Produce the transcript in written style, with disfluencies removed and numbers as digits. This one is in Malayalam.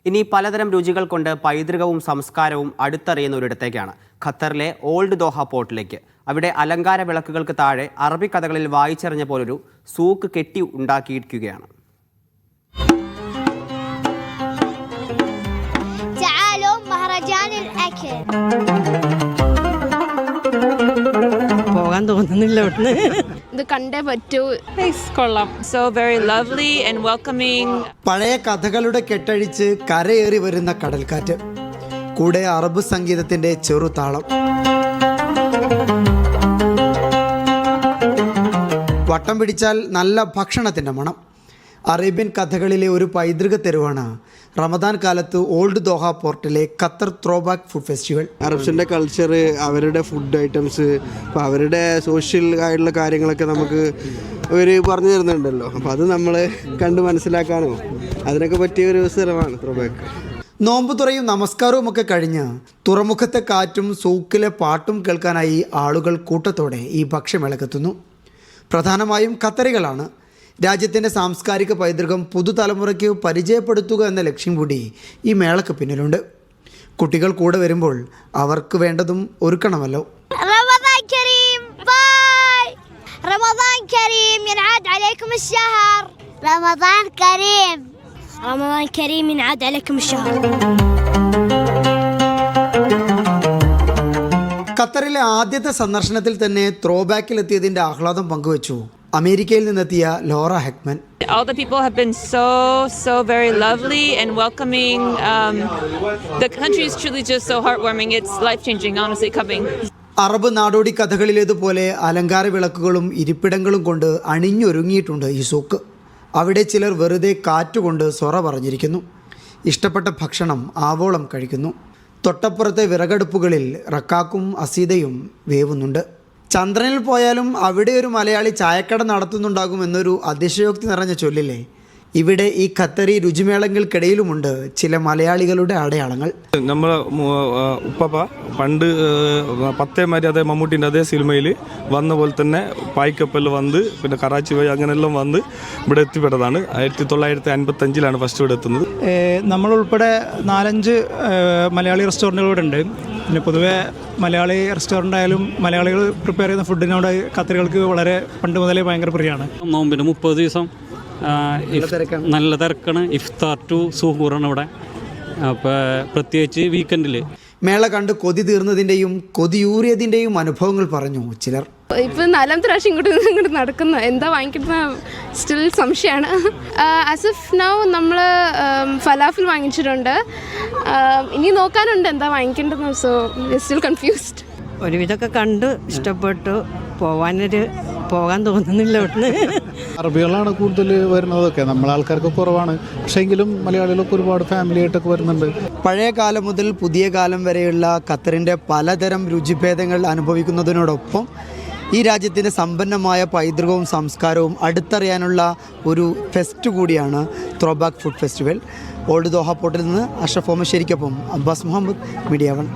ഇനി പലതരം രുചികൾ കൊണ്ട് പൈതൃകവും സംസ്കാരവും അടുത്തറിയുന്ന ഒരിടത്തേക്കാണ് ഖത്തറിലെ ഓൾഡ് ദോഹ പോർട്ടിലേക്ക്. അവിടെ അലങ്കാര വിളക്കുകൾക്ക് താഴെ അറബി കഥകളിൽ വായിച്ചറിഞ്ഞ പോലൊരു സൂക്ക് കെട്ടി ഉണ്ടാക്കിയിരിക്കുകയാണ്. പോകാൻ തോന്നുന്നില്ല ഇവിടുന്ന്. ഇത് കണ്ടേ പറ്റൂ. കൊള്ളാം. So very lovely and welcoming. പഴയ കഥകളുടെ കെട്ടഴിച്ച് കരയേറി വരുന്ന കടൽക്കാറ്റ്, കൂടെ അറബ് സംഗീതത്തിന്റെ ചെറുതാളം. വട്ടം പിടിച്ചാൽ നല്ല ഭക്ഷണത്തിന്റെ മണം. അറേബ്യൻ കഥകളിലെ ഒരു പൈതൃക തെരുവാണ് റമദാൻ കാലത്ത് ഓൾഡ് ദോഹ പോർട്ടിലെ ഖത്തർ ത്രോബാക്ക് ഫുഡ് ഫെസ്റ്റിവൽ. അറബ്സിൻ്റെ കൾച്ചർ, അവരുടെ ഫുഡ് ഐറ്റംസ്, അപ്പോൾ അവരുടെ സോഷ്യൽ ആയിട്ടുള്ള കാര്യങ്ങളൊക്കെ നമുക്ക് അവർ പറഞ്ഞു തരുന്നുണ്ടല്ലോ. അപ്പോൾ അത് നമ്മൾ കണ്ട് മനസ്സിലാക്കാനോ അതിനൊക്കെ പറ്റിയ ഒരു സ്ഥലമാണ് ത്രോബാക്ക്. നോമ്പ് തുറയും നമസ്കാരവും ഒക്കെ കഴിഞ്ഞ് തുറമുഖത്തെ കാറ്റും സൂക്കിലെ പാട്ടും കേൾക്കാനായി ആളുകൾ കൂട്ടത്തോടെ ഈ ഭക്ഷ്യമേളക്കെത്തുന്നു. പ്രധാനമായും ഖത്തറികളാണ്. രാജ്യത്തിൻ്റെ സാംസ്കാരിക പൈതൃകം പുതുതലമുറയ്ക്ക് പരിചയപ്പെടുത്തുക എന്ന ലക്ഷ്യം കൂടി ഈ മേളക്ക് പിന്നിലുണ്ട്. കുട്ടികൾ കൂടെ വരുമ്പോൾ അവർക്ക് വേണ്ടതും ഒരുക്കണമല്ലോ. رمضان كريم باي رمضان كريم ينعاد عليكم الشهر رمضان كريم رمضان كريم ينعاد عليكم الشهر. ഖത്തറിലെ ആദ്യത്തെ സന്ദർശനത്തിൽ തന്നെ ത്രോബാക്കിലെത്തിയതിൻ്റെ ആഹ്ലാദം പങ്കുവച്ചു അമേരിക്കയിൽ നിന്നെത്തിയ Laura ഹെക്മൻ. All the people have been so very lovely and welcoming. The country is truly just so heartwarming. It's life-changing, honestly, coming. Arab നാടോടി കഥകളിലേതുപോലെ അലങ്കാര വിളക്കുകളും ഇരിപ്പിടങ്ങളും കൊണ്ട് അണിഞ്ഞൊരുങ്ങിയിട്ടുണ്ട് ഈ സൂക്ക്. അവിടെ ചിലർ വെറുതെ കാറ്റുകൊണ്ട് സൊറ പറഞ്ഞിരിക്കുന്നു. ഇഷ്ടപ്പെട്ട ഭക്ഷണം ആവോളം കഴിക്കുന്നു. തൊട്ടപ്പുറത്തെ വിറകടുപ്പുകളിൽ റക്കാക്കും അസീതയും വേവുന്നുണ്ട്. ചന്ദ്രനിൽ പോയാലും അവിടെ ഒരു മലയാളി ചായക്കട നടത്തുന്നുണ്ടാകും എന്നൊരു അതിശയോക്തി നിറഞ്ഞ ചൊല്ലില്ലേ. ഇവിടെ ഈ ഖത്തറി രുചിമേളങ്ങൾക്കിടയിലുമുണ്ട് ചില മലയാളികളുടെ അടയാളങ്ങൾ. നമ്മളെ ഉപ്പപ്പ പണ്ട് പത്തേമാരി അതേ മമ്മൂട്ടിൻ്റെ അതേ സിനിമയിൽ വന്ന പോലെ തന്നെ പായ്ക്കപ്പലിൽ വന്ന് പിന്നെ കറാച്ചി വഴി അങ്ങനെയെല്ലാം വന്ന് ഇവിടെ എത്തിപ്പെട്ടതാണ്. 1955 ഫസ്റ്റ് ഇവിടെ എത്തുന്നത്. നമ്മളുൾപ്പെടെ 4-5 മലയാളി റെസ്റ്റോറൻറ്റുകൾ ഉണ്ട്. പിന്നെ പൊതുവെ മലയാളി റെസ്റ്റോറൻ്റ് ആയാലും മലയാളികൾ പ്രിപ്പയർ ചെയ്യുന്ന ഫുഡിനോട് ഖത്തറികൾക്ക് വളരെ പണ്ട് മുതലേ ഭയങ്കര പ്രിയമാണ്. നോമ്പിന് 30 ദിവസം നല്ല തിരക്കാണ്. ഇഫ്താർ ടു സുഹൂറാണ് ഇവിടെ. അപ്പോൾ പ്രത്യേകിച്ച് വീക്കെൻഡിൽ മേള കണ്ട് കൊതി തീർന്നതിൻ്റെയും കൊതിയൂറിയതിൻ്റെയും അനുഭവങ്ങൾ പറഞ്ഞു ചിലർ. ഇപ്പം 4ാമത്തെ പ്രാവശ്യം ഇങ്ങോട്ട് നടക്കുന്ന എന്താ വാങ്ങിക്കുന്ന സ്റ്റിൽ സംശയമാണ്. ആസ് ഓഫ് നൗ നമ്മൾ ഫലാഫിൽ വാങ്ങിച്ചിട്ടുണ്ട്. ഇനി നോക്കാനുണ്ട് എന്താ വാങ്ങിക്കേണ്ടത്. So still confused. ഒരുവിധമൊക്കെ കണ്ടു, ഇഷ്ടപ്പെട്ടു. പോകാൻ തോന്നുന്നില്ല ഇവിടുന്ന്. അറബികളാണ് കൂടുതൽ വരുന്നതൊക്കെ, നമ്മളെ ആൾക്കാർക്ക് കുറവാണ്. പക്ഷേ എങ്കിലും മലയാളികളൊക്കെ ഒരുപാട് ഫാമിലി ആയിട്ടൊക്കെ വരുന്നുണ്ട്. പഴയ കാലം മുതൽ പുതിയ കാലം വരെയുള്ള ഖത്തറിൻ്റെ പലതരം രുചിഭേദങ്ങൾ അനുഭവിക്കുന്നതിനോടൊപ്പം ഈ രാജ്യത്തിൻ്റെ സമ്പന്നമായ പൈതൃകവും സംസ്കാരവും അടുത്തറിയാനുള്ള ഒരു ഫെസ്റ്റ് കൂടിയാണ് ത്രോബാക്ക് ഫുഡ് ഫെസ്റ്റിവൽ. ഓൾഡ് ദോഹ പോർട്ടിൽ നിന്ന് അഷ്റഫ് ഓമശ്ശേരിക്കൊപ്പം അബ്ബാസ് മുഹമ്മദ്, മീഡിയ 1.